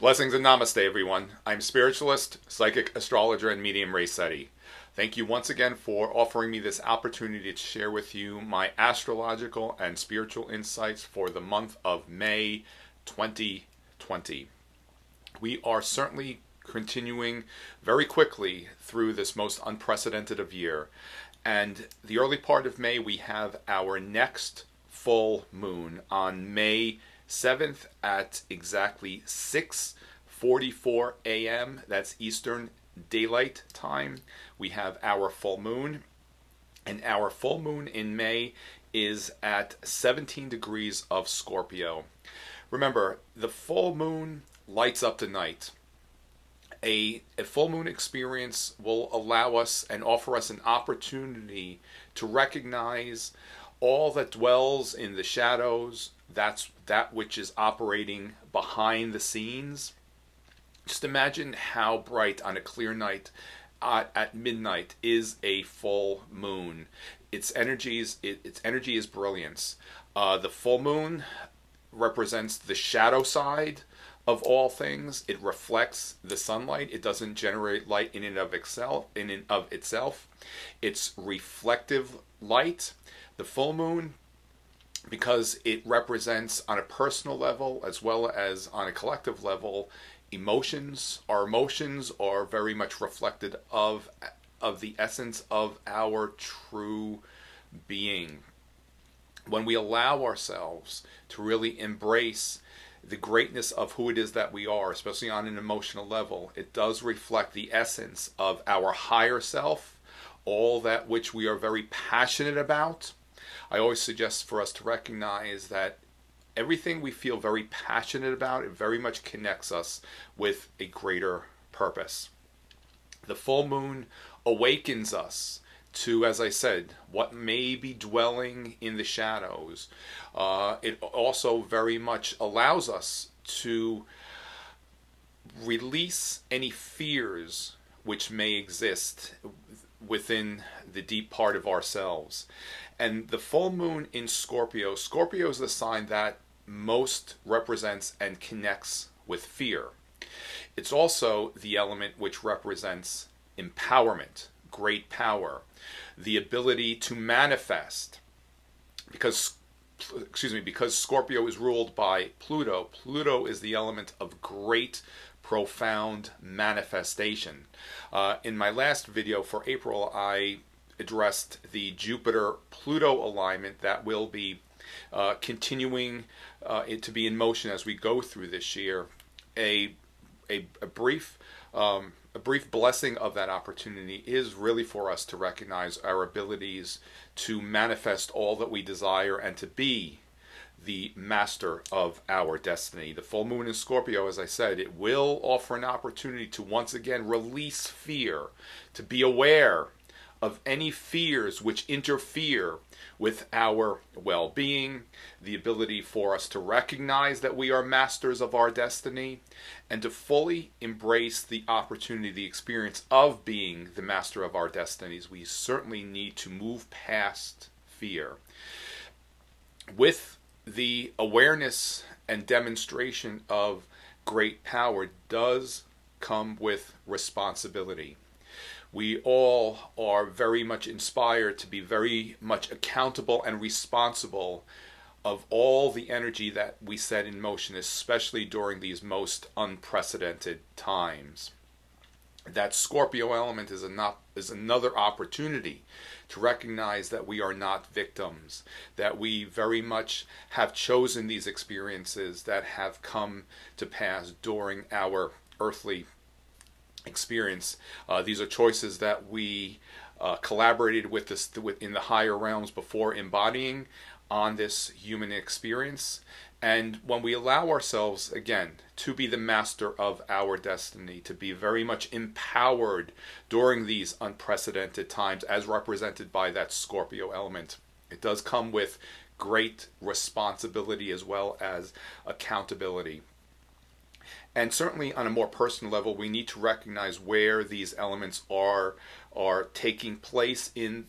Blessings and namaste, everyone. I'm Spiritualist, Psychic, Astrologer, and Medium Ray Sette. Thank you once again for offering me this opportunity to share with you my astrological and spiritual insights for the month of May 2020. We are certainly continuing very quickly through this most unprecedented of year. And the early part of May, we have our next full moon on May 7th at exactly 6:44 a.m. That's Eastern Daylight Time. We have our full moon, and our full moon in May is at 17 degrees of Scorpio. Remember, the full moon lights up the night. A full moon experience will allow us and offer us an opportunity to recognize all that dwells in the shadows. That's that which is operating behind the scenes. Just imagine how bright on a clear night at midnight is a full moon. Its energy is brilliance. The full moon represents the shadow side of all things. It reflects the sunlight. It doesn't generate light in and of itself. It's reflective light. The full moon, because it represents on a personal level as well as on a collective level emotions. Our emotions are very much reflected of the essence of our true being. When we allow ourselves to really embrace the greatness of who it is that we are, especially on an emotional level, it does reflect the essence of our higher self, all that which we are very passionate about. I always suggest for us to recognize that everything we feel very passionate about, it very much connects us with a greater purpose. The full moon awakens us to, as I said, what may be dwelling in the shadows. It also very much allows us to release any fears which may exist within the deep part of ourselves. And the full moon in Scorpio, Scorpio is the sign that most represents and connects with fear. It's also the element which represents empowerment, great power, the ability to manifest. Because Scorpio is ruled by Pluto. Pluto is the element of great, profound manifestation. In my last video for April, I addressed the Jupiter-Pluto alignment that will be continuing to be in motion as we go through this year. A brief blessing of that opportunity is really for us to recognize our abilities to manifest all that we desire and to be the master of our destiny. The full moon in Scorpio, as I said, it will offer an opportunity to once again release fear, to be aware of any fears which interfere with our well-being, the ability for us to recognize that we are masters of our destiny, and to fully embrace the opportunity, the experience of being the master of our destinies. We certainly need to move past fear. With the awareness and demonstration of great power does come with responsibility. We all are very much inspired to be very much accountable and responsible of all the energy that we set in motion, especially during these most unprecedented times. That Scorpio element is another opportunity to recognize that we are not victims, that we very much have chosen these experiences that have come to pass during our earthly experience. These are choices that we collaborated with in the higher realms before embodying on this human experience. And when we allow ourselves, again, to be the master of our destiny, to be very much empowered during these unprecedented times, as represented by that Scorpio element, it does come with great responsibility as well as accountability. And certainly on a more personal level, we need to recognize where these elements are taking place in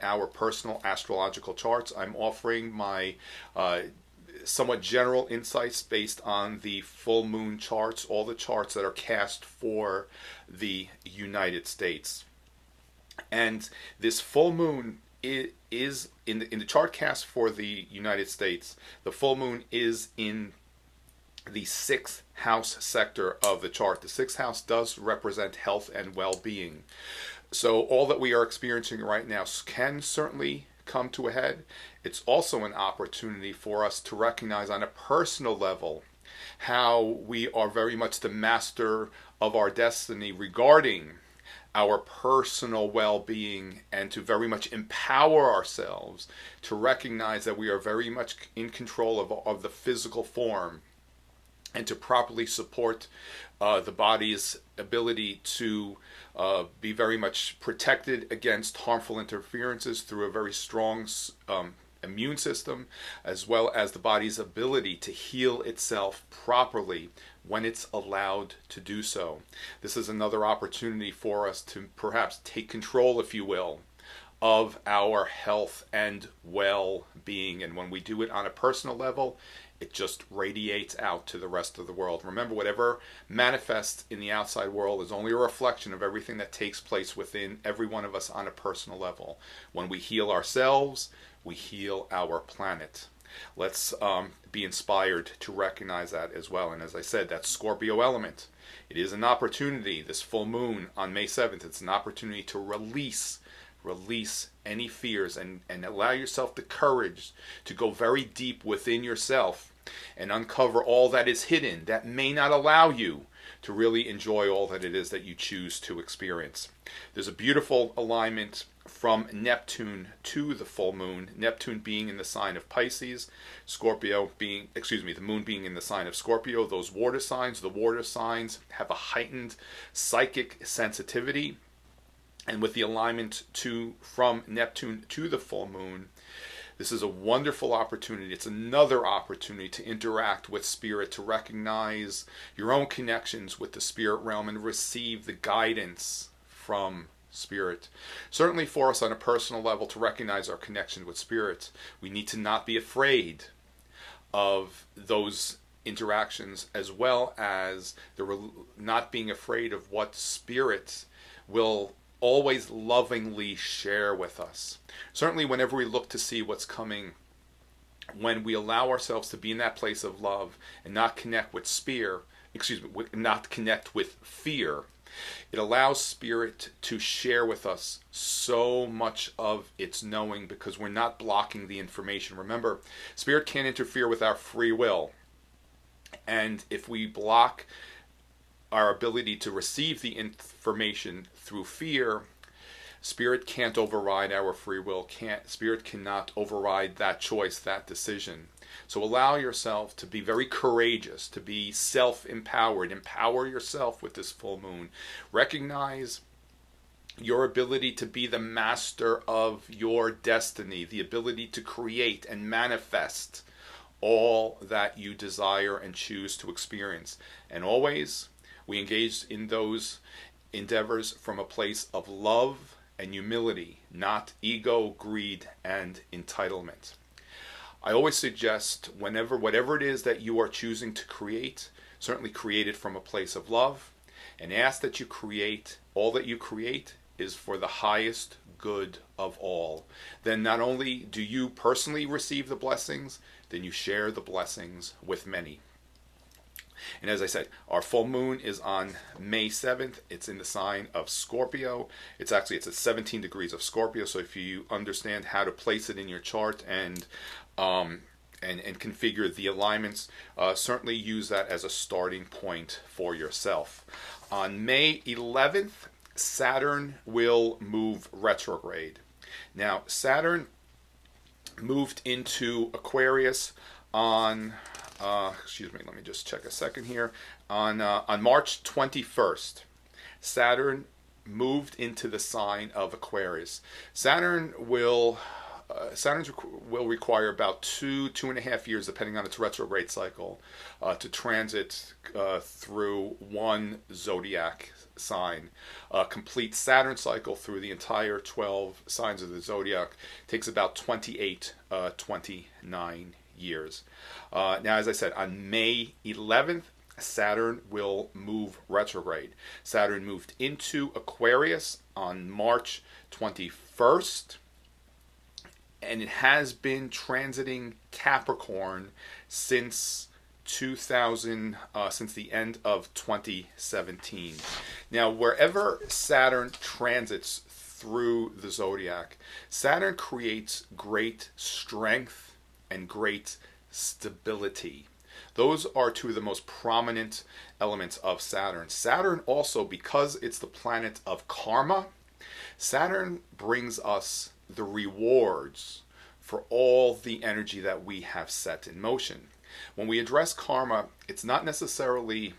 our personal astrological charts. I'm offering my somewhat general insights based on the full moon charts, all the charts that are cast for the United States. And this full moon is in the chart cast for the United States. The full moon is in the sixth house sector of the chart. The sixth house does represent health and well-being. So all that we are experiencing right now can certainly come to a head. It's also an opportunity for us to recognize on a personal level how we are very much the master of our destiny regarding our personal well-being, and to very much empower ourselves to recognize that we are very much in control of the physical form, and to properly support the body's ability to be very much protected against harmful interferences through a very strong immune system, as well as the body's ability to heal itself properly when it's allowed to do so. This is another opportunity for us to perhaps take control, if you will, of our health and well-being. And when we do it on a personal level, it just radiates out to the rest of the world. Remember, whatever manifests in the outside world is only a reflection of everything that takes place within every one of us on a personal level. When we heal ourselves, we heal our planet. Let's be inspired to recognize that as well. And as I said, that Scorpio element, it is an opportunity, this full moon on May 7th, it's an opportunity to release any fears and allow yourself the courage to go very deep within yourself and uncover all that is hidden that may not allow you to really enjoy all that it is that you choose to experience. There's a beautiful alignment from Neptune to the full moon, Neptune being in the sign of Pisces, the moon being in the sign of Scorpio. Those water signs, the water signs have a heightened psychic sensitivity. And with the alignment from Neptune to the full moon, this is a wonderful opportunity. It's another opportunity to interact with spirit, to recognize your own connections with the spirit realm and receive the guidance from spirit. Certainly for us on a personal level, to recognize our connection with spirit, we need to not be afraid of those interactions, as well as not being afraid of what spirit will always lovingly share with us. Certainly whenever we look to see what's coming, when we allow ourselves to be in that place of love and not connect with fear, it allows spirit to share with us so much of its knowing, because we're not blocking the information. Remember, spirit can't interfere with our free will. And if we block our ability to receive the information through fear, spirit can't override our free will. Spirit cannot override that choice, that decision. So allow yourself to be very courageous, to be self-empowered. Empower yourself with this full moon. Recognize your ability to be the master of your destiny, the ability to create and manifest all that you desire and choose to experience. And always, we engage in those endeavors from a place of love and humility, not ego, greed, and entitlement. I always suggest, whatever it is that you are choosing to create, certainly create it from a place of love, and ask that you create, all that you create is for the highest good of all. Then not only do you personally receive the blessings, then you share the blessings with many. And as I said, our full moon is on May 7th. It's in the sign of Scorpio. It's at 17 degrees of Scorpio. So if you understand how to place it in your chart and configure the alignments, certainly use that as a starting point for yourself. On May 11th, Saturn will move retrograde. Now, Saturn moved into Aquarius on let me just check a second here. On March 21st, Saturn moved into the sign of Aquarius. Saturn will require about 2.5 years, depending on its retrograde cycle, to transit through one zodiac sign. A complete Saturn cycle through the entire 12 signs of the zodiac takes about 29 years. Now, as I said, on May 11th, Saturn will move retrograde. Saturn moved into Aquarius on March 21st, and it has been transiting Capricorn since since the end of 2017. Now, wherever Saturn transits through the zodiac, Saturn creates great strength and great stability. Those are two of the most prominent elements of Saturn. Saturn also, because it's the planet of karma, Saturn brings us the rewards for all the energy that we have set in motion. When we address karma, it's not necessarily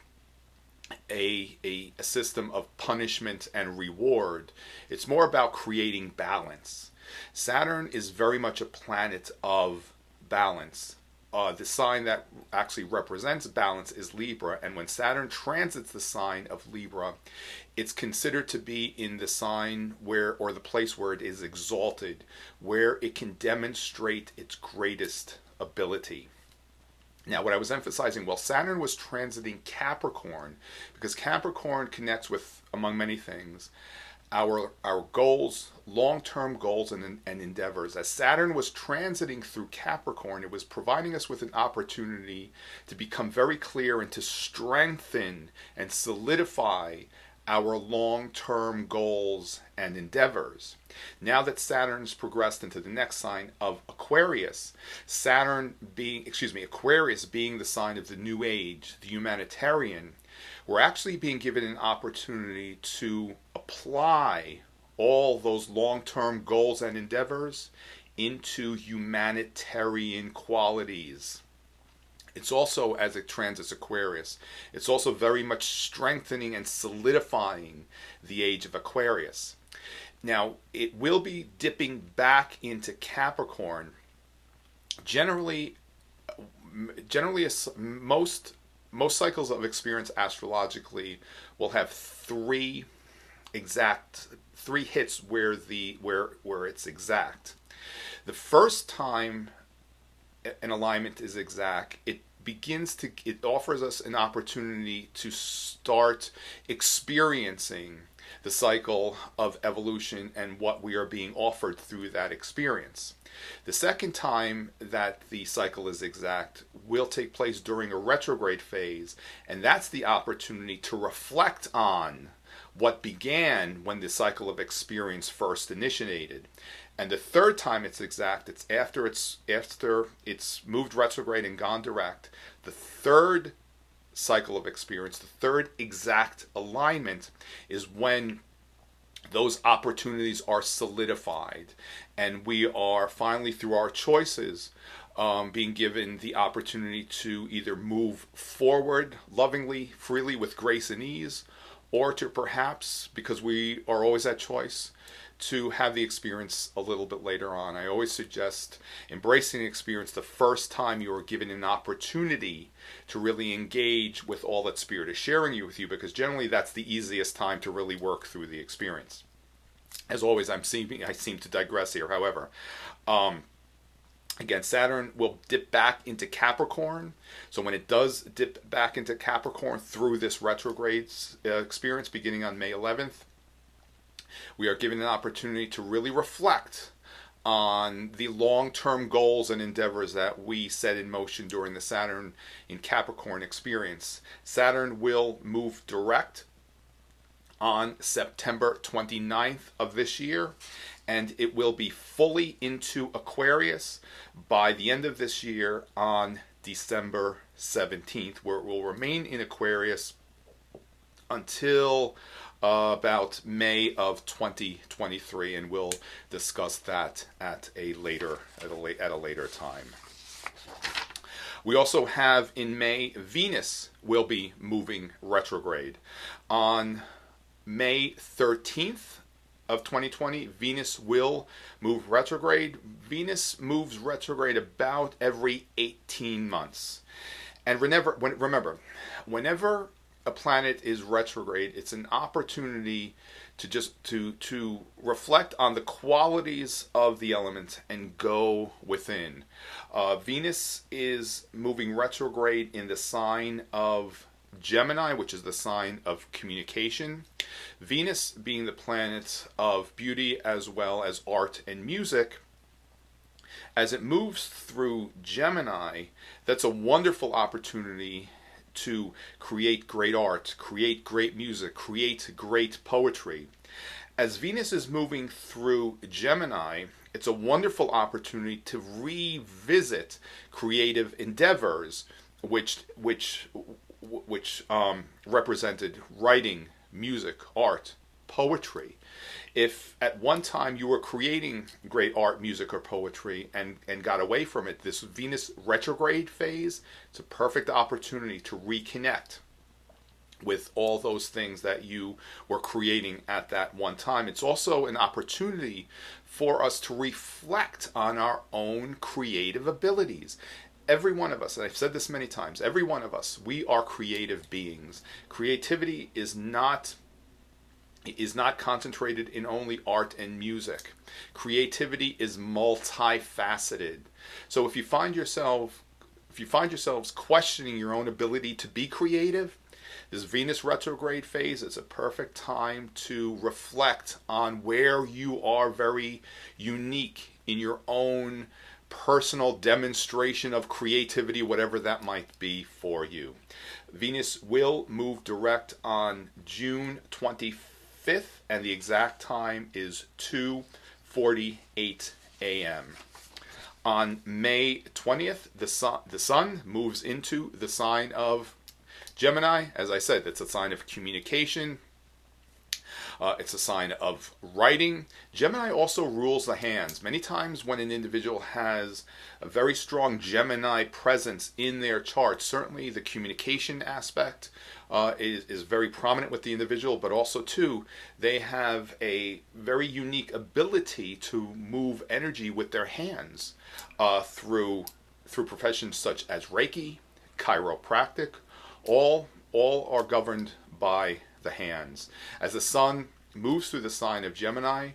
a system of punishment and reward. It's more about creating balance. Saturn is very much a planet of balance. The sign that actually represents balance is Libra, and when Saturn transits the sign of Libra, it's considered to be in the sign where, or the place where it is exalted, where it can demonstrate its greatest ability. Now, what I was emphasizing, well, Saturn was transiting Capricorn, because Capricorn connects with, among many things, our goals, long-term goals and endeavors. As Saturn was transiting through Capricorn, it was providing us with an opportunity to become very clear and to strengthen and solidify our long-term goals and endeavors. Now that Saturn's progressed into the next sign of Aquarius, Aquarius being the sign of the New Age, the humanitarian, we're actually being given an opportunity to apply all those long-term goals and endeavors into humanitarian qualities. It's also, as it transits Aquarius, it's also very much strengthening and solidifying the age of Aquarius. Now, it will be dipping back into Capricorn. Generally, most cycles of experience astrologically will have three hits where it's exact. The first time an alignment is exact, it offers us an opportunity to start experiencing the cycle of evolution and what we are being offered through that experience. The second time that the cycle is exact will take place during a retrograde phase, and that's the opportunity to reflect on what began when the cycle of experience first initiated. And the third time it's exact, it's after it's moved retrograde and gone direct. The third cycle of experience, the third exact alignment, is when those opportunities are solidified, and we are finally, through our choices, being given the opportunity to either move forward lovingly, freely, with grace and ease, or to perhaps, because we are always at choice, to have the experience a little bit later on. I always suggest embracing the experience the first time you are given an opportunity to really engage with all that Spirit is sharing with you, because generally that's the easiest time to really work through the experience. As always, I seem to digress here. However, again, Saturn will dip back into Capricorn. So when it does dip back into Capricorn through this retrograde experience beginning on May 11th, we are given an opportunity to really reflect on the long-term goals and endeavors that we set in motion during the Saturn in Capricorn experience. Saturn will move direct on September 29th of this year, and it will be fully into Aquarius by the end of this year on December 17th, where it will remain in Aquarius until about May of 2023, and we'll discuss that at a later time. We also have in May, Venus will be moving retrograde. On May 13th of 2020, Venus will move retrograde. Venus moves retrograde about every 18 months. And remember, whenever a planet is retrograde, it's an opportunity to just to reflect on the qualities of the element and go within. Venus is moving retrograde in the sign of Gemini, which is the sign of communication. Venus being the planet of beauty as well as art and music. As it moves through Gemini, that's a wonderful opportunity to create great art, create great music, create great poetry. As Venus is moving through Gemini, it's a wonderful opportunity to revisit creative endeavors, which represented writing, music, art, poetry. If at one time you were creating great art, music, or poetry and got away from it, this Venus retrograde phase, it's a perfect opportunity to reconnect with all those things that you were creating at that one time. It's also an opportunity for us to reflect on our own creative abilities. Every one of us, and I've said this many times, every one of us, we are creative beings. Creativity is not concentrated in only art and music. Creativity is multifaceted. So if you find yourselves questioning your own ability to be creative, this Venus retrograde phase is a perfect time to reflect on where you are very unique in your own personal demonstration of creativity, whatever that might be for you. Venus will move direct on June 25th, and the exact time is 2:48 a.m. On May 20th, the sun moves into the sign of Gemini. As I said, it's a sign of communication. It's a sign of writing. Gemini also rules the hands. Many times when an individual has a very strong Gemini presence in their chart, certainly the communication aspect is very prominent with the individual, but also too, they have a very unique ability to move energy with their hands through professions such as Reiki, chiropractic. All are governed by the hands. As the sun moves through the sign of Gemini,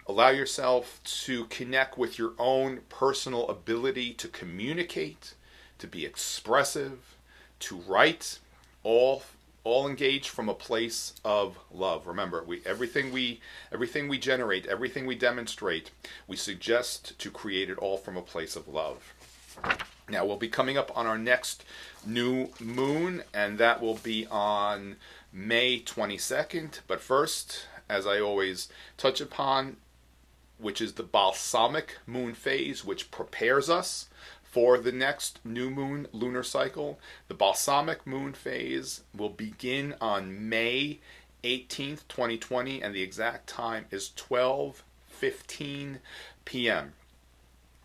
allow yourself to connect with your own personal ability to communicate, to be expressive, to write, all engaged from a place of love. Remember, everything we generate, everything we demonstrate, we suggest to create it all from a place of love. Now, we'll be coming up on our next new moon, and that will be on May 22nd. But first, as I always touch upon, which is the balsamic moon phase, which prepares us for the next new moon lunar cycle. The balsamic moon phase will begin on May 18th, 2020, and the exact time is 12:15 p.m.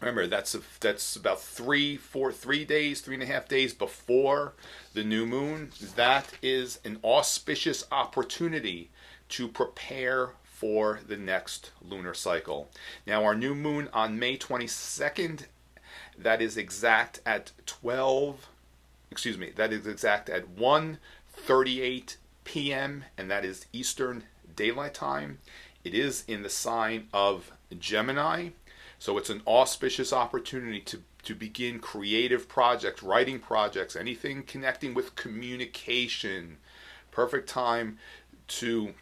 Remember, that's about 3.5 days before the new moon. That is an auspicious opportunity to prepare for the next lunar cycle. Now, our new moon on May 22nd, that is exact at 1:38 p.m., and that is Eastern Daylight Time. It is in the sign of Gemini. So it's an auspicious opportunity to begin creative projects, writing projects, anything connecting with communication. Perfect time to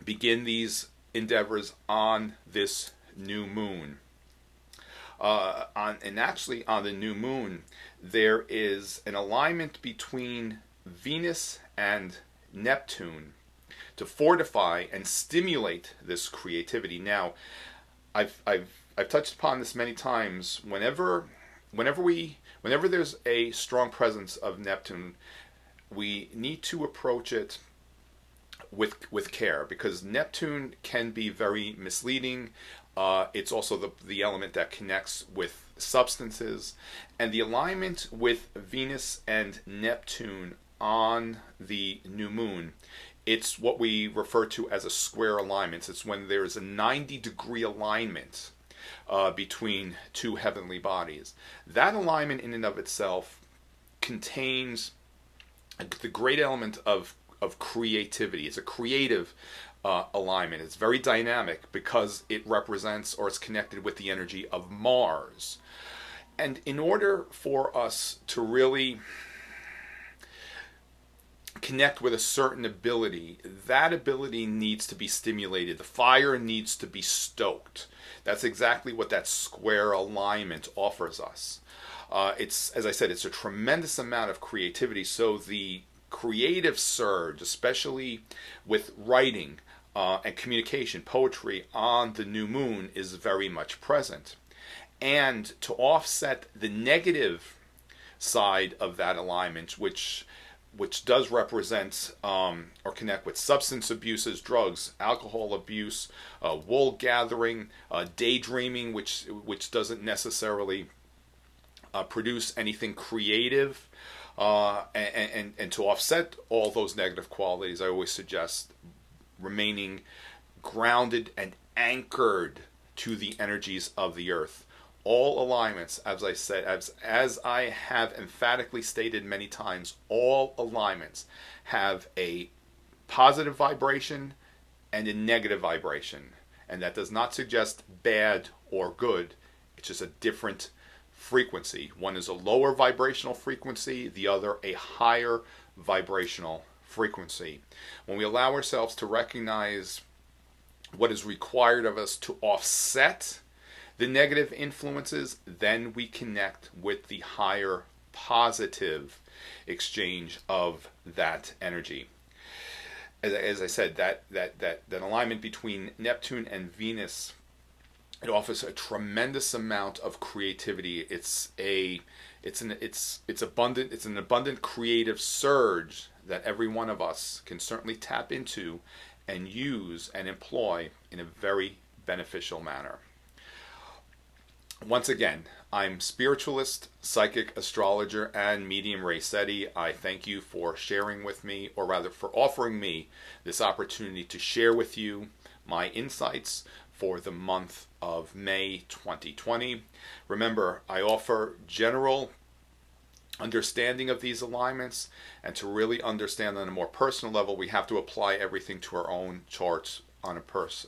begin these endeavors on this new moon. On the new moon, there is an alignment between Venus and Neptune to fortify and stimulate this creativity. Now, I've touched upon this many times. Whenever there's a strong presence of Neptune, we need to approach it with care, because Neptune can be very misleading. It's also the element that connects with substances, and the alignment with Venus and Neptune on the new moon, it's what we refer to as a square alignment. It's when there's a 90-degree alignment between two heavenly bodies. That alignment in and of itself contains the great element of creativity. It's a creative alignment. It's very dynamic because it represents or it's connected with the energy of Mars. And in order for us to really connect with a certain ability, that ability needs to be stimulated. The fire needs to be stoked. That's exactly what that square alignment offers us. It's, as I said, it's a tremendous amount of creativity. So the creative surge, especially with writing and communication, poetry on the new moon, is very much present. And to offset the negative side of that alignment, which does represent or connect with substance abuses, drugs, alcohol abuse, wool gathering, daydreaming, which doesn't necessarily produce anything creative, and to offset all those negative qualities, I always suggest remaining grounded and anchored to the energies of the earth. All alignments, as I said, as I have emphatically stated many times, all alignments have a positive vibration and a negative vibration. And that does not suggest bad or good. It's just a different frequency. One is a lower vibrational frequency, the other a higher vibrational frequency. When we allow ourselves to recognize what is required of us to offset the negative influences, then we connect with the higher positive exchange of that energy. As I said, that alignment between Neptune and Venus, it offers a tremendous amount of creativity. It's an abundant creative surge that every one of us can certainly tap into and use and employ in a very beneficial manner. Once again, I'm spiritualist, psychic, astrologer, and medium Sette. I thank you for sharing with me, or rather for offering me this opportunity to share with you my insights for the month of May 2020. Remember, I offer general understanding of these alignments, and to really understand on a more personal level, we have to apply everything to our own charts on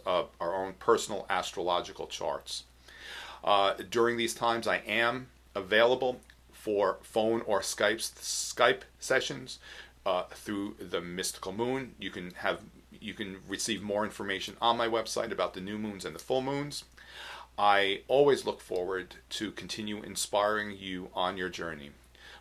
our own personal astrological charts. During these times, I am available for phone or Skype sessions through the mystical moon. You can receive more information on my website about the new moons and the full moons. I always look forward to continue inspiring you on your journey.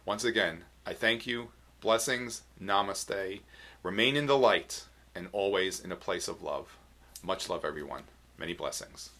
Once again, I thank you. Blessings. Namaste. Remain in the light and always in a place of love. Much love, everyone. Many blessings.